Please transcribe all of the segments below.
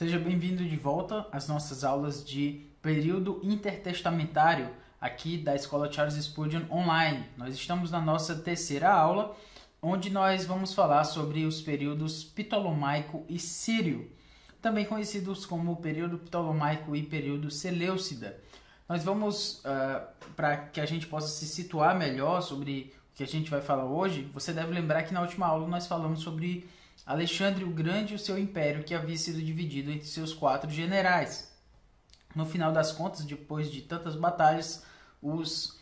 Seja bem-vindo de volta às nossas aulas de período intertestamentário aqui da Escola Charles Spurgeon Online. Nós estamos na nossa terceira aula, onde nós vamos falar sobre os períodos Ptolomaico e Sírio, também conhecidos como período Ptolomaico e período Seleucida. Nós vamos, para que a gente possa se situar melhor sobre o que a gente vai falar hoje, você deve lembrar que na última aula nós falamos sobre Alexandre o Grande e o seu império, que havia sido dividido entre seus 4 generais. No final das contas, depois de tantas batalhas, os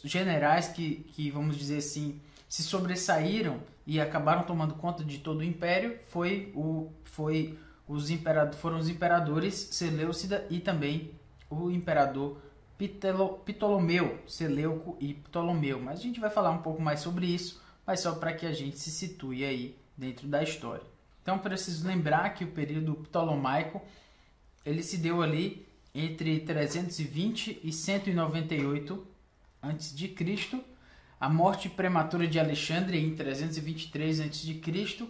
generais que, vamos dizer assim, se sobressaíram e acabaram tomando conta de todo o império foram os imperadores Seleucida e também o imperador Ptolomeu, Seleuco e Ptolomeu. Mas a gente vai falar um pouco mais sobre isso, mas só para que a gente se situe aí dentro da história. Então, preciso lembrar que o período ptolomaico ele se deu ali entre 320 e 198 a.C., a morte prematura de Alexandre em 323 a.C.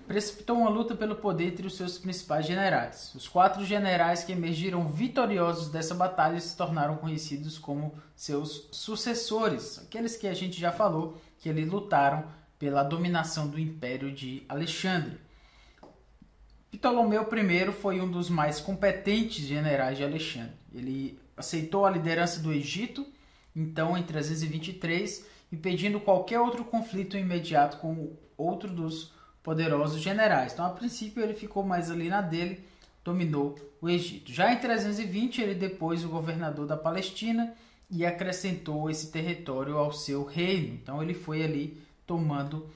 precipitou uma luta pelo poder entre os seus principais generais. Os 4 generais que emergiram vitoriosos dessa batalha se tornaram conhecidos como seus sucessores, aqueles que a gente já falou que eles lutaram pela dominação do Império de Alexandre. Ptolomeu I foi um dos mais competentes generais de Alexandre. Ele aceitou a liderança do Egito, então em 323, impedindo qualquer outro conflito imediato com outro dos poderosos generais. Então, a princípio, ele ficou mais ali na dele, dominou o Egito. Já em 320, ele depôs o governador da Palestina e acrescentou esse território ao seu reino. Então, ele foi ali tomando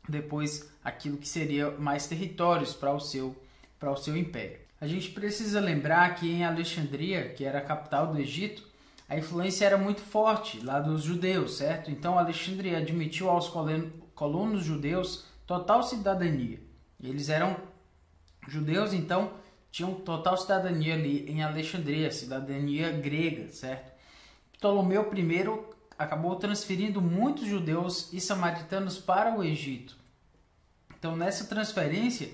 depois aquilo que seria mais territórios para o seu império. A gente precisa lembrar que em Alexandria, que era a capital do Egito, a influência era muito forte lá dos judeus, certo? Então Alexandria admitiu aos colonos judeus total cidadania. Eles eram judeus, então tinham total cidadania ali em Alexandria, cidadania grega, certo? Ptolomeu I acabou transferindo muitos judeus e samaritanos para o Egito. Então, nessa transferência,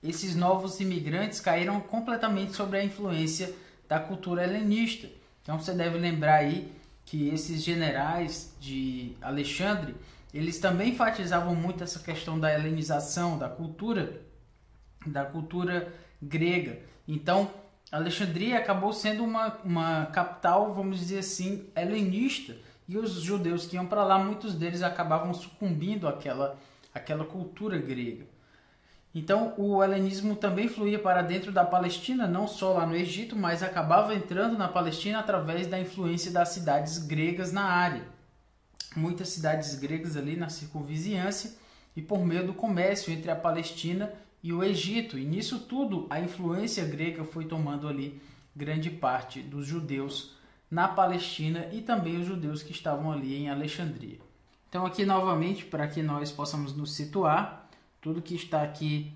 esses novos imigrantes caíram completamente sob a influência da cultura helenista. Então, você deve lembrar aí que esses generais de Alexandre, eles também enfatizavam muito essa questão da helenização, da cultura grega. Então, Alexandria acabou sendo uma capital, vamos dizer assim, helenista. E os judeus que iam para lá, muitos deles acabavam sucumbindo àquela cultura grega. Então, o helenismo também fluía para dentro da Palestina, não só lá no Egito, mas acabava entrando na Palestina através da influência das cidades gregas na área. Muitas cidades gregas ali na circunvizinhança e por meio do comércio entre a Palestina e o Egito. E nisso tudo, a influência grega foi tomando ali grande parte dos judeus na Palestina e também os judeus que estavam ali em Alexandria. Então aqui novamente, para que nós possamos nos situar, tudo que está aqui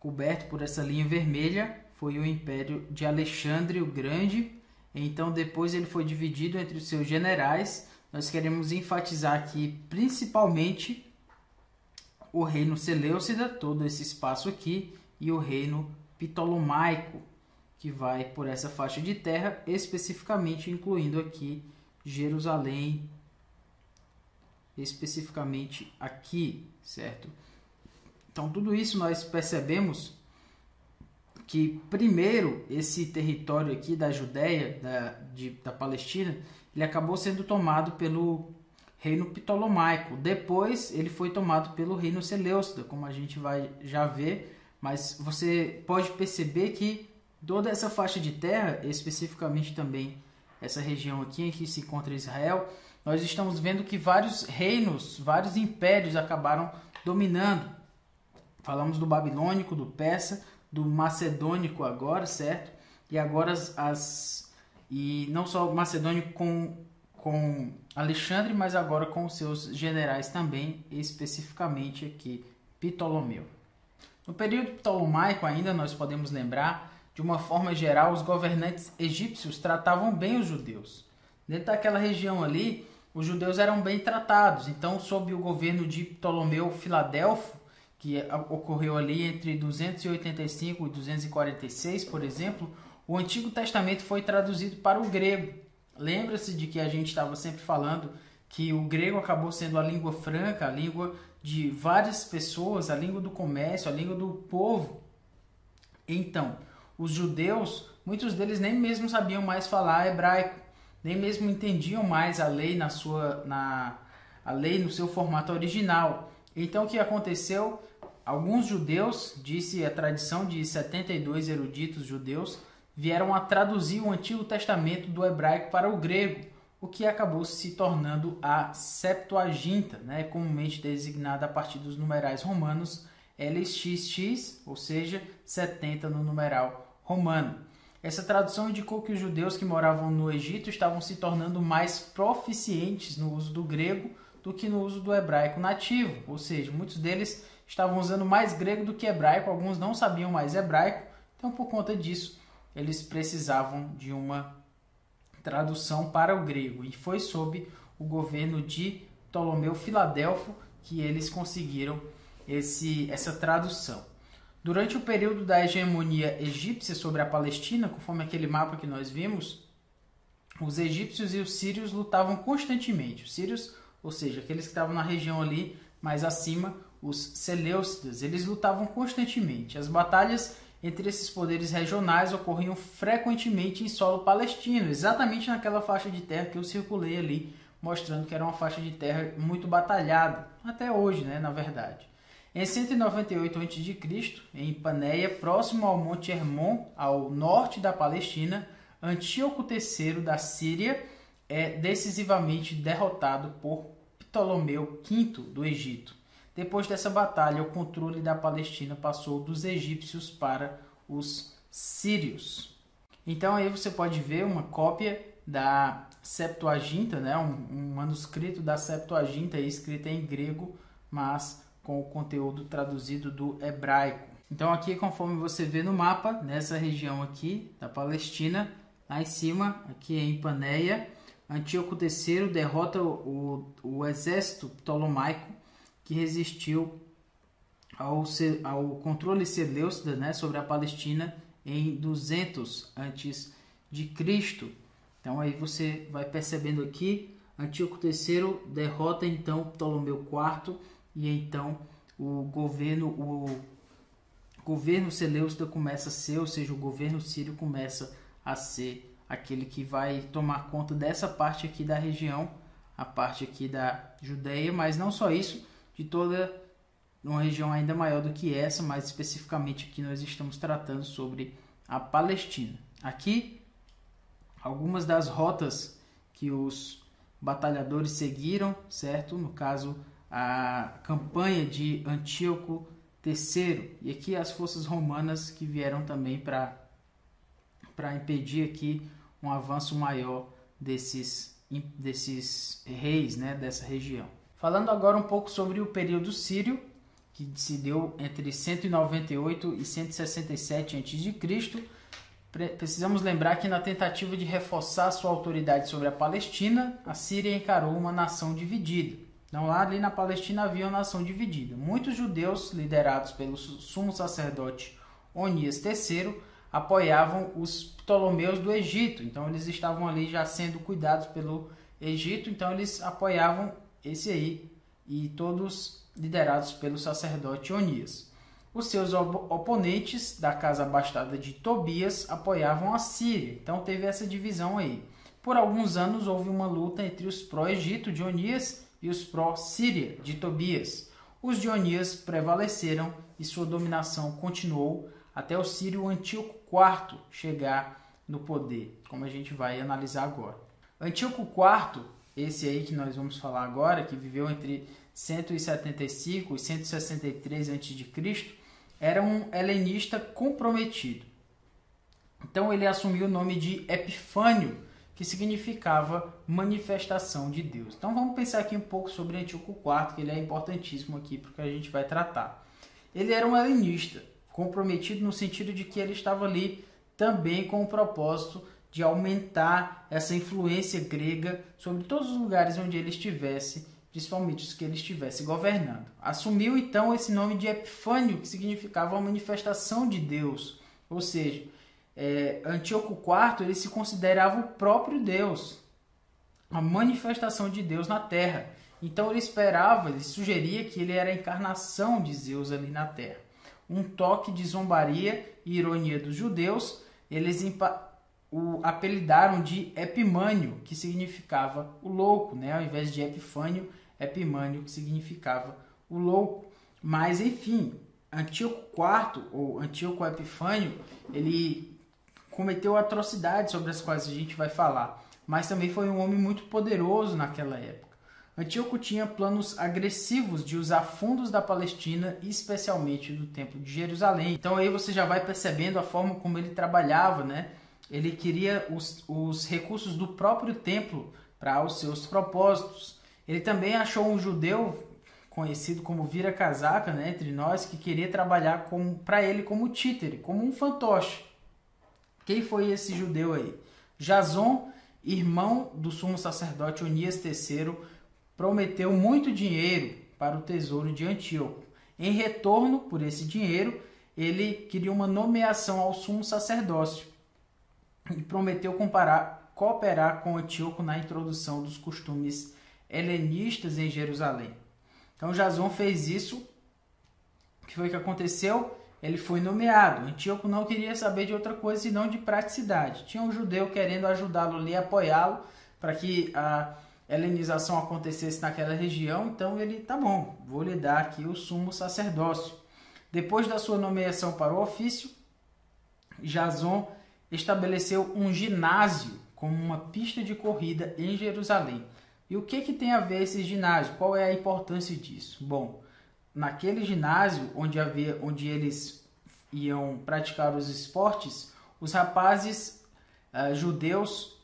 coberto por essa linha vermelha foi o Império de Alexandre o Grande. Então depois ele foi dividido entre os seus generais. Nós queremos enfatizar aqui principalmente o reino Seleucida, todo esse espaço aqui, e o reino Ptolomaico, que vai por essa faixa de terra, especificamente incluindo aqui Jerusalém, especificamente aqui, certo? Então, tudo isso nós percebemos que, primeiro, esse território aqui da Judéia, da Palestina, ele acabou sendo tomado pelo reino Ptolomaico. Depois, ele foi tomado pelo reino Seleucida, como a gente vai já ver, mas você pode perceber que toda essa faixa de terra, especificamente também essa região aqui em que se encontra Israel, nós estamos vendo que vários reinos, vários impérios acabaram dominando. Falamos do babilônico, do persa, do macedônico agora, certo? E agora e não só o macedônico com Alexandre, mas agora com os seus generais também, especificamente aqui Ptolomeu. No período ptolomaico ainda nós podemos lembrar, de uma forma geral, os governantes egípcios tratavam bem os judeus. Dentro daquela região ali, os judeus eram bem tratados. Então, sob o governo de Ptolomeu Filadelfo, que ocorreu ali entre 285 e 246, por exemplo, o Antigo Testamento foi traduzido para o grego. Lembra-se de que a gente estava sempre falando que o grego acabou sendo a língua franca, a língua de várias pessoas, a língua do comércio, a língua do povo. Então, os judeus, muitos deles nem mesmo sabiam mais falar hebraico, nem mesmo entendiam mais a lei a lei no seu formato original. Então, o que aconteceu? Alguns judeus, disse a tradição de 72 eruditos judeus, vieram a traduzir o Antigo Testamento do hebraico para o grego, o que acabou se tornando a Septuaginta, né, comumente designada a partir dos numerais romanos LXX, ou seja, 70 no numeral romano. Essa tradução indicou que os judeus que moravam no Egito estavam se tornando mais proficientes no uso do grego do que no uso do hebraico nativo, ou seja, muitos deles estavam usando mais grego do que hebraico, alguns não sabiam mais hebraico, então por conta disso eles precisavam de uma tradução para o grego, e foi sob o governo de Ptolomeu Filadelfo que eles conseguiram essa tradução. Durante o período da hegemonia egípcia sobre a Palestina, conforme aquele mapa que nós vimos, os egípcios e os sírios lutavam constantemente. Os sírios, ou seja, aqueles que estavam na região ali mais acima, os seleucidas, eles lutavam constantemente. As batalhas entre esses poderes regionais ocorriam frequentemente em solo palestino, exatamente naquela faixa de terra que eu circulei ali, mostrando que era uma faixa de terra muito batalhada, até hoje, né, na verdade. Em 198 a.C., em Paneia, próximo ao Monte Hermon, ao norte da Palestina, Antíoco III da Síria é decisivamente derrotado por Ptolomeu V do Egito. Depois dessa batalha, o controle da Palestina passou dos egípcios para os sírios. Então aí você pode ver uma cópia da Septuaginta, né? um manuscrito da Septuaginta escrito em grego, mas com o conteúdo traduzido do hebraico. Então aqui, conforme você vê no mapa, nessa região aqui da Palestina, lá em cima, aqui em Paneia, Antíoco III derrota o exército ptolomaico que resistiu ao controle seleucida, né, sobre a Palestina em 200 a.C. Então aí você vai percebendo aqui, Antíoco III derrota então Ptolomeu IV, e então o governo seleucida começa a ser, ou seja, o governo sírio começa a ser aquele que vai tomar conta dessa parte aqui da região, a parte aqui da Judeia, mas não só isso, de toda uma região ainda maior do que essa, mas especificamente aqui nós estamos tratando sobre a Palestina. Aqui, algumas das rotas que os batalhadores seguiram, certo? No caso, a campanha de Antíoco III, e aqui as forças romanas que vieram também para impedir aqui um avanço maior desses reis, né, dessa região. Falando agora um pouco sobre o período sírio, que se deu entre 198 e 167 a.C., precisamos lembrar que na tentativa de reforçar sua autoridade sobre a Palestina, a Síria encarou uma nação dividida. Então lá ali na Palestina havia uma nação dividida. Muitos judeus, liderados pelo sumo sacerdote Onias III, apoiavam os Ptolomeus do Egito. Então eles estavam ali já sendo cuidados pelo Egito, então eles apoiavam esse aí, e todos liderados pelo sacerdote Onias. Os seus oponentes da casa abastada de Tobias apoiavam a Síria, então teve essa divisão aí. Por alguns anos houve uma luta entre os pró-Egito de Onias e os pró-Síria de Tobias. Os de Onias prevaleceram e sua dominação continuou até o sírio Antíoco IV chegar no poder, como a gente vai analisar agora. Antíoco IV, esse aí que nós vamos falar agora, que viveu entre 175 e 163 a.C., era um helenista comprometido. Então ele assumiu o nome de Epifânio, que significava manifestação de Deus. Então vamos pensar aqui um pouco sobre Antíoco IV, que ele é importantíssimo aqui porque a gente vai tratar. Ele era um helenista, comprometido no sentido de que ele estava ali também com o propósito de aumentar essa influência grega sobre todos os lugares onde ele estivesse, principalmente os que ele estivesse governando. Assumiu então esse nome de Epifânio, que significava uma manifestação de Deus, ou seja, Antíoco IV ele se considerava o próprio Deus, a manifestação de Deus na Terra. Então ele sugeria que ele era a encarnação de Zeus ali na Terra. Um toque de zombaria e ironia dos judeus, eles o apelidaram de Epimânio, que significava o louco, né? Ao invés de Epifânio, Epimânio, que significava o louco. Mas, enfim, Antíoco IV, ou Antíoco Epifânio, ele cometeu atrocidades sobre as quais a gente vai falar, mas também foi um homem muito poderoso naquela época. Antíoco tinha planos agressivos de usar fundos da Palestina, especialmente do Templo de Jerusalém. Então aí você já vai percebendo a forma como ele trabalhava, né? Ele queria os recursos do próprio templo para os seus propósitos. Ele também achou um judeu, conhecido como vira-casaca, né, entre nós, que queria trabalhar para ele como títere, como um fantoche. Quem foi esse judeu aí? Jason, irmão do sumo sacerdote Onias III, prometeu muito dinheiro para o tesouro de Antíoco. Em retorno, por esse dinheiro, ele queria uma nomeação ao sumo sacerdócio e prometeu cooperar com Antíoco na introdução dos costumes helenistas em Jerusalém. Então Jason fez isso. O que foi que aconteceu? Ele foi nomeado. Antíoco não queria saber de outra coisa senão de praticidade. Tinha um judeu querendo ajudá-lo ali, apoiá-lo para que a helenização acontecesse naquela região. Então ele, tá bom, vou lhe dar aqui o sumo sacerdócio. Depois da sua nomeação para o ofício, Jason estabeleceu um ginásio como uma pista de corrida em Jerusalém. E o que tem a ver esse ginásio? Qual é a importância disso? Bom, naquele ginásio onde eles iam praticar os esportes, os rapazes judeus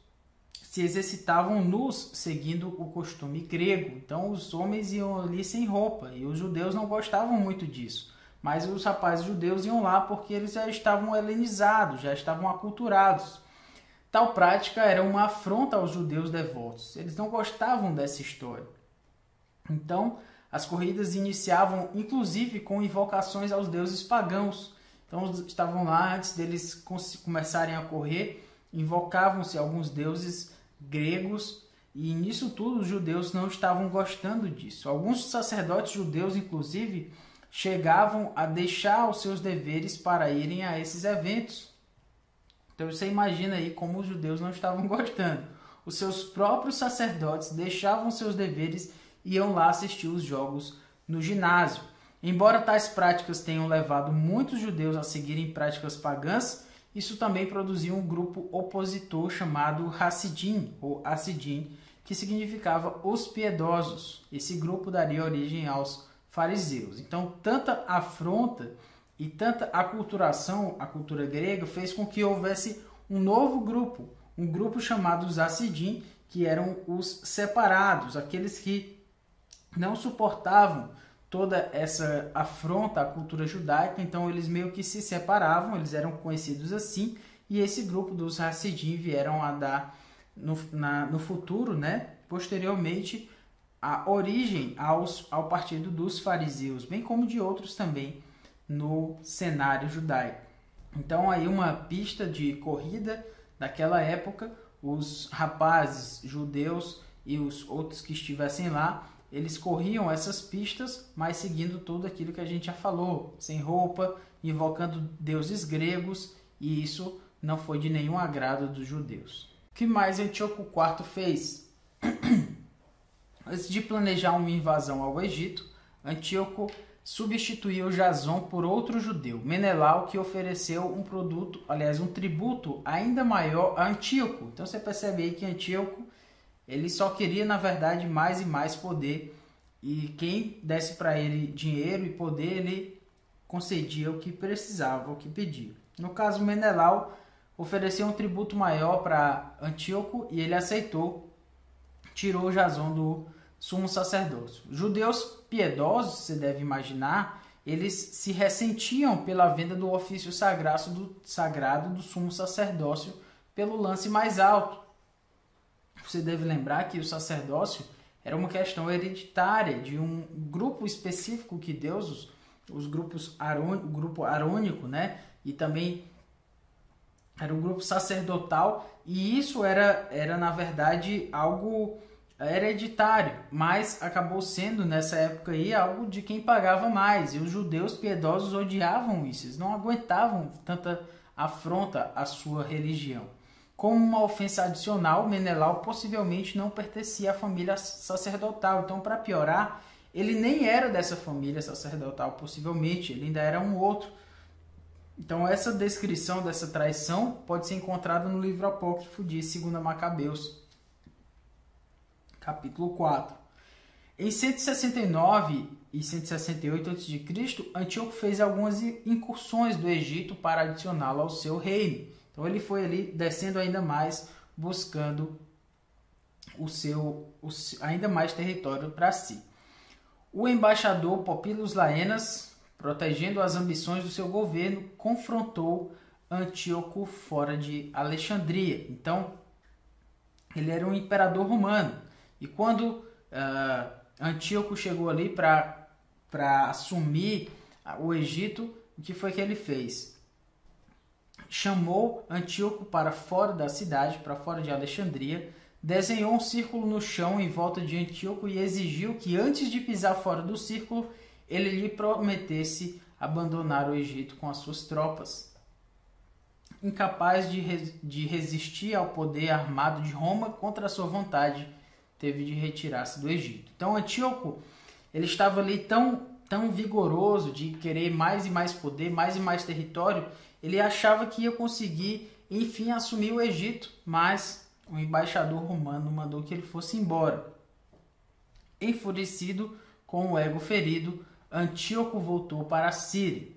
se exercitavam nus, seguindo o costume grego. Então os homens iam ali sem roupa e os judeus não gostavam muito disso. Mas os rapazes judeus iam lá porque eles já estavam helenizados, já estavam aculturados. Tal prática era uma afronta aos judeus devotos. Eles não gostavam dessa história. Então, as corridas iniciavam, inclusive, com invocações aos deuses pagãos. Então, estavam lá, antes deles começarem a correr, invocavam-se alguns deuses gregos, e nisso tudo os judeus não estavam gostando disso. Alguns sacerdotes judeus, inclusive, chegavam a deixar os seus deveres para irem a esses eventos. Então você imagina aí como os judeus não estavam gostando. Os seus próprios sacerdotes deixavam seus deveres e iam lá assistir os jogos no ginásio. Embora tais práticas tenham levado muitos judeus a seguirem práticas pagãs, isso também produziu um grupo opositor chamado Hassidim, ou Hassidim, que significava os piedosos. Esse grupo daria origem aos fariseus. Então, tanta afronta e tanta aculturação, a cultura grega, fez com que houvesse um novo grupo, um grupo chamado os Hassidim, que eram os separados, aqueles que não suportavam toda essa afronta à cultura judaica. Então eles meio que se separavam, eles eram conhecidos assim, e esse grupo dos Hassidim vieram a dar no futuro, né, posteriormente, a origem ao partido dos fariseus, bem como de outros também no cenário judaico. Então aí uma pista de corrida daquela época, os rapazes judeus e os outros que estivessem lá, eles corriam essas pistas, mas seguindo tudo aquilo que a gente já falou, sem roupa, invocando deuses gregos, e isso não foi de nenhum agrado dos judeus. O que mais Antíoco IV fez? Antes de planejar uma invasão ao Egito, Antíoco substituiu Jason por outro judeu, Menelau, que ofereceu um tributo ainda maior a Antíoco. Então você percebe aí que Antíoco ele só queria, na verdade, mais e mais poder, e quem desse para ele dinheiro e poder, ele concedia o que precisava, o que pedia. No caso, Menelau ofereceu um tributo maior para Antíoco e ele aceitou, tirou Jason do sumo sacerdócio. Judeus piedosos, você deve imaginar, eles se ressentiam pela venda do ofício sagrado do sumo sacerdócio pelo lance mais alto. Você deve lembrar que o sacerdócio era uma questão hereditária de um grupo específico que Deus, os grupos o grupo arônico, né? E também era um grupo sacerdotal, e isso era na verdade algo hereditário, mas acabou sendo nessa época aí algo de quem pagava mais, e os judeus piedosos odiavam isso, eles não aguentavam tanta afronta à sua religião. Como uma ofensa adicional, Menelau possivelmente não pertencia à família sacerdotal, então para piorar, ele nem era dessa família sacerdotal, possivelmente, ele ainda era um outro. Então essa descrição dessa traição pode ser encontrada no livro apócrifo de 2 Macabeus, capítulo 4. Em 169 e 168 a.C., Antíoco fez algumas incursões do Egito para adicioná-lo ao seu reino. Então ele foi ali descendo ainda mais, buscando ainda mais território para si. O embaixador Popílio Laenas, protegendo as ambições do seu governo, confrontou Antíoco fora de Alexandria. Então, ele era um imperador romano. E quando Antíoco chegou ali para assumir o Egito, o que foi que ele fez? Chamou Antíoco para fora da cidade, para fora de Alexandria, desenhou um círculo no chão em volta de Antíoco e exigiu que, antes de pisar fora do círculo, ele lhe prometesse abandonar o Egito com as suas tropas. Incapaz de resistir ao poder armado de Roma contra a sua vontade, teve de retirar-se do Egito. Então Antíoco, ele estava ali tão vigoroso de querer mais e mais poder, mais e mais território, ele achava que ia conseguir, enfim, assumir o Egito, mas o embaixador romano mandou que ele fosse embora. Enfurecido, com o ego ferido, Antíoco voltou para a Síria.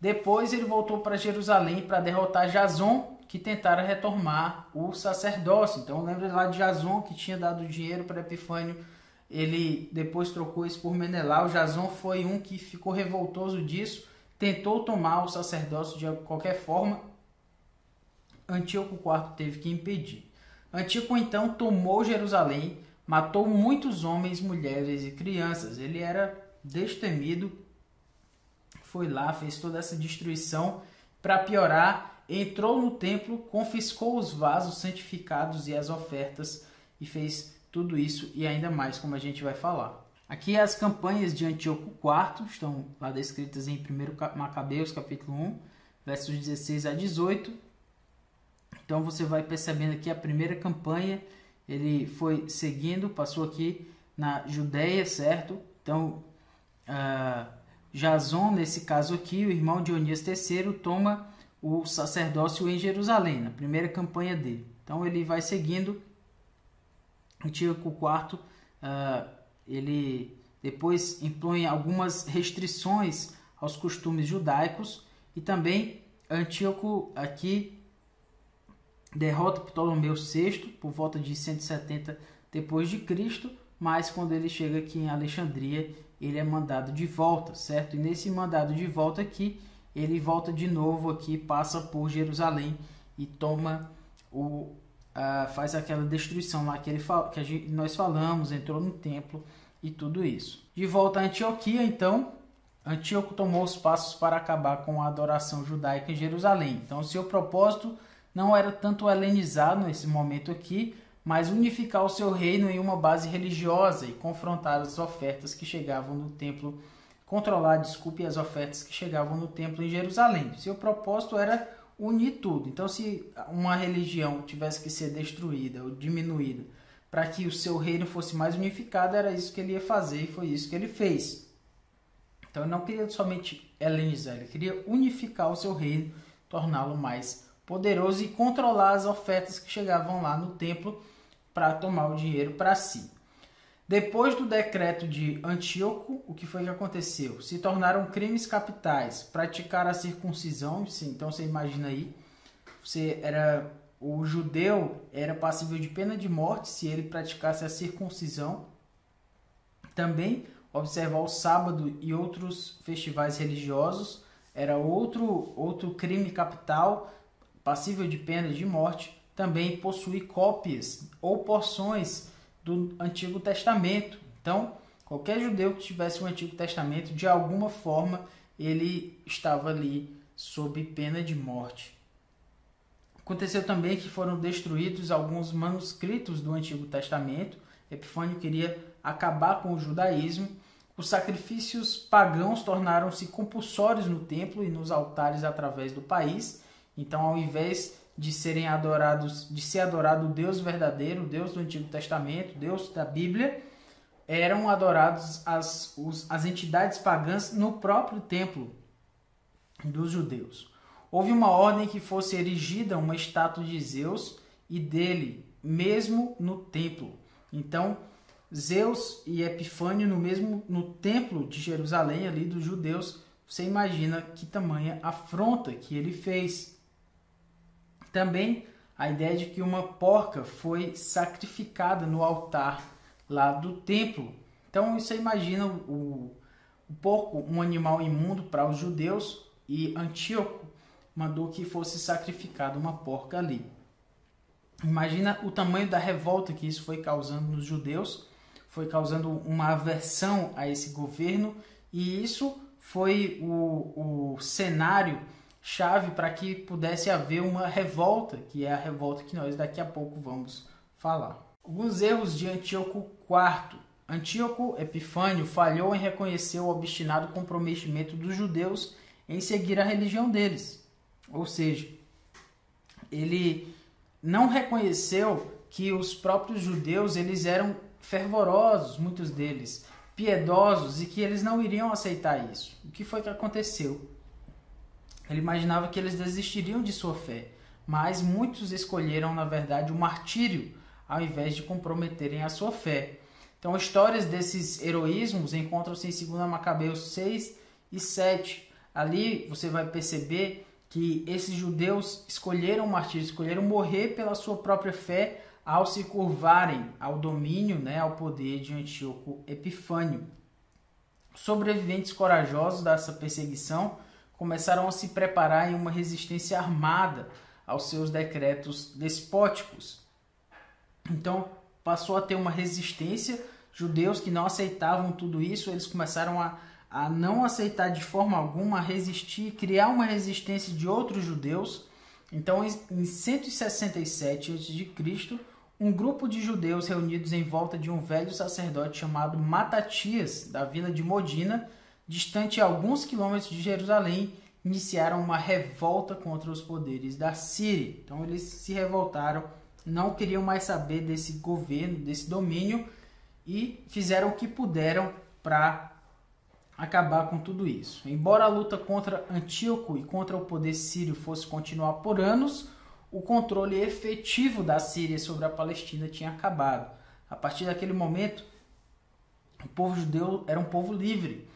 Depois ele voltou para Jerusalém para derrotar Jason, que tentara retomar o sacerdócio. Então lembra lá de Jason, que tinha dado dinheiro para Epifânio, ele depois trocou isso por Menelau. Jason foi um que ficou revoltoso disso, tentou tomar o sacerdócio de qualquer forma. Antíoco IV teve que impedir. Antíoco então tomou Jerusalém, matou muitos homens, mulheres e crianças. Ele era destemido, foi lá, fez toda essa destruição. Para piorar, entrou no templo, confiscou os vasos santificados e as ofertas, e fez tudo isso e ainda mais, como a gente vai falar. Aqui as campanhas de Antíoco IV estão lá descritas em 1 Macabeus, capítulo 1, versos 16 a 18. Então você vai percebendo aqui a primeira campanha, ele foi seguindo, passou aqui na Judéia, certo? Então Jason, nesse caso aqui, o irmão de Onias III, toma o sacerdócio em Jerusalém, na primeira campanha dele. Então ele vai seguindo. Antíoco IV, ele depois impõe algumas restrições aos costumes judaicos, e também Antíoco aqui derrota Ptolomeu VI por volta de 170 depois de Cristo, mas quando ele chega aqui em Alexandria, ele é mandado de volta, certo? E nesse mandado de volta aqui, ele volta de novo aqui, passa por Jerusalém e toma faz aquela destruição lá que nós falamos, entrou no templo e tudo isso. De volta a Antioquia, então, Antíoco tomou os passos para acabar com a adoração judaica em Jerusalém. Então, seu propósito não era tanto helenizar nesse momento aqui, mas unificar o seu reino em uma base religiosa e confrontar as ofertas que chegavam no templo, as ofertas que chegavam no templo em Jerusalém. Seu propósito era unir tudo. Então, se uma religião tivesse que ser destruída ou diminuída para que o seu reino fosse mais unificado, era isso que ele ia fazer, e foi isso que ele fez. Então, ele não queria somente helenizar, ele queria unificar o seu reino, torná-lo mais poderoso e controlar as ofertas que chegavam lá no templo para tomar o dinheiro para si. Depois do decreto de Antíoco, o que foi que aconteceu? Se tornaram crimes capitais praticar a circuncisão. Então você imagina aí, o judeu era passível de pena de morte se ele praticasse a circuncisão. Também observar o sábado e outros festivais religiosos era outro crime capital passível de pena de morte. Também possuir cópias ou porções do Antigo Testamento. Então, qualquer judeu que tivesse o Antigo Testamento, de alguma forma, ele estava ali sob pena de morte. Aconteceu também que foram destruídos alguns manuscritos do Antigo Testamento. Epifânio queria acabar com o judaísmo. Os sacrifícios pagãos tornaram-se compulsórios no templo e nos altares através do país. Então, ao invés de serem adorados, de ser adorado o Deus verdadeiro, o Deus do Antigo Testamento, Deus da Bíblia, eram adorados as entidades pagãs no próprio templo dos judeus. Houve uma ordem que fosse erigida uma estátua de Zeus e dele, mesmo no templo. Então, Zeus e Epifânio no templo de Jerusalém, ali dos judeus, você imagina que tamanha afronta que ele fez. Também a ideia de que uma porca foi sacrificada no altar lá do templo. Então você imagina o porco, um animal imundo para os judeus, e Antíoco mandou que fosse sacrificada uma porca ali. Imagina o tamanho da revolta que isso foi causando nos judeus, foi causando uma aversão a esse governo, e isso foi o cenário chave para que pudesse haver uma revolta, que é a revolta que nós daqui a pouco vamos falar. Alguns erros de Antíoco IV. Antíoco Epifânio falhou em reconhecer o obstinado comprometimento dos judeus em seguir a religião deles. Ou seja, ele não reconheceu que os próprios judeus eles eram fervorosos, muitos deles, piedosos, e que eles não iriam aceitar isso. O que foi que aconteceu? Ele imaginava que eles desistiriam de sua fé, mas muitos escolheram, na verdade, o martírio, ao invés de comprometerem a sua fé. Então, histórias desses heroísmos encontram-se em 2 Macabeus 6 e 7. Ali você vai perceber que esses judeus escolheram o martírio, escolheram morrer pela sua própria fé ao se curvarem ao domínio, ao poder de Antíoco Epifânio. Sobreviventes corajosos dessa perseguição começaram a se preparar em uma resistência armada aos seus decretos despóticos. Então, passou a ter uma resistência. Judeus que não aceitavam tudo isso, eles começaram a não aceitar de forma alguma, a resistir, criar uma resistência de outros judeus. Então, em 167 a.C., um grupo de judeus reunidos em volta de um velho sacerdote chamado Matatias, da vila de Modina, distante a alguns quilômetros de Jerusalém, iniciaram uma revolta contra os poderes da Síria. Então, eles se revoltaram, não queriam mais saber desse governo, desse domínio, e fizeram o que puderam para acabar com tudo isso. Embora a luta contra Antíoco e contra o poder sírio fosse continuar por anos, o controle efetivo da Síria sobre a Palestina tinha acabado. A partir daquele momento, o povo judeu era um povo livre,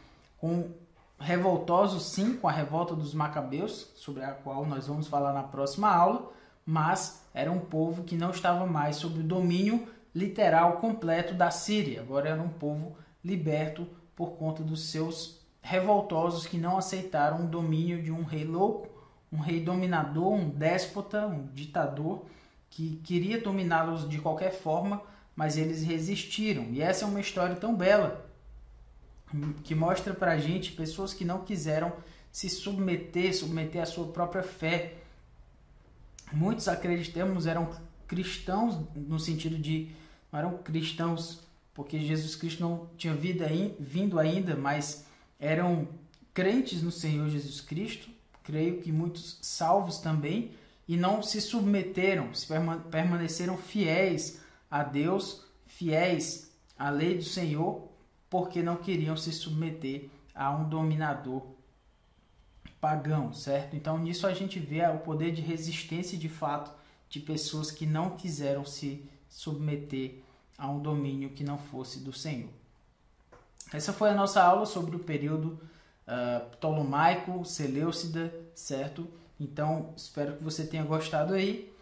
revoltosos sim com a revolta dos Macabeus, sobre a qual nós vamos falar na próxima aula, mas era um povo que não estava mais sob o domínio literal completo da Síria. Agora era um povo liberto por conta dos seus revoltosos que não aceitaram o domínio de um rei louco, um rei dominador, um déspota, um ditador que queria dominá-los de qualquer forma, mas eles resistiram. E essa é uma história tão bela que mostra pra gente pessoas que não quiseram se submeter à sua própria fé. Muitos, acreditamos, eram cristãos no sentido de não eram cristãos porque Jesus Cristo não tinha vindo ainda, mas eram crentes no Senhor Jesus Cristo, creio que muitos salvos também, e não se submeteram, permaneceram fiéis a Deus, fiéis à lei do Senhor, porque não queriam se submeter a um dominador pagão, certo? Então nisso a gente vê o poder de resistência de fato de pessoas que não quiseram se submeter a um domínio que não fosse do Senhor. Essa foi a nossa aula sobre o período Ptolomaico, Seleucida, certo? Então espero que você tenha gostado aí.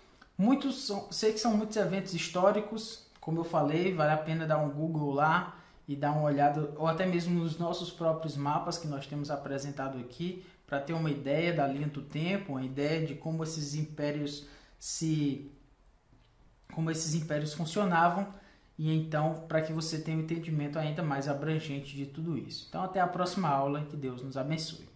Sei que são muitos eventos históricos, como eu falei, vale a pena dar um Google lá e dar uma olhada, ou até mesmo nos nossos próprios mapas que nós temos apresentado aqui, para ter uma ideia da linha do tempo, uma ideia de como esses impérios funcionavam. e então para que você tenha um entendimento ainda mais abrangente de tudo isso. Então até a próxima aula, que Deus nos abençoe.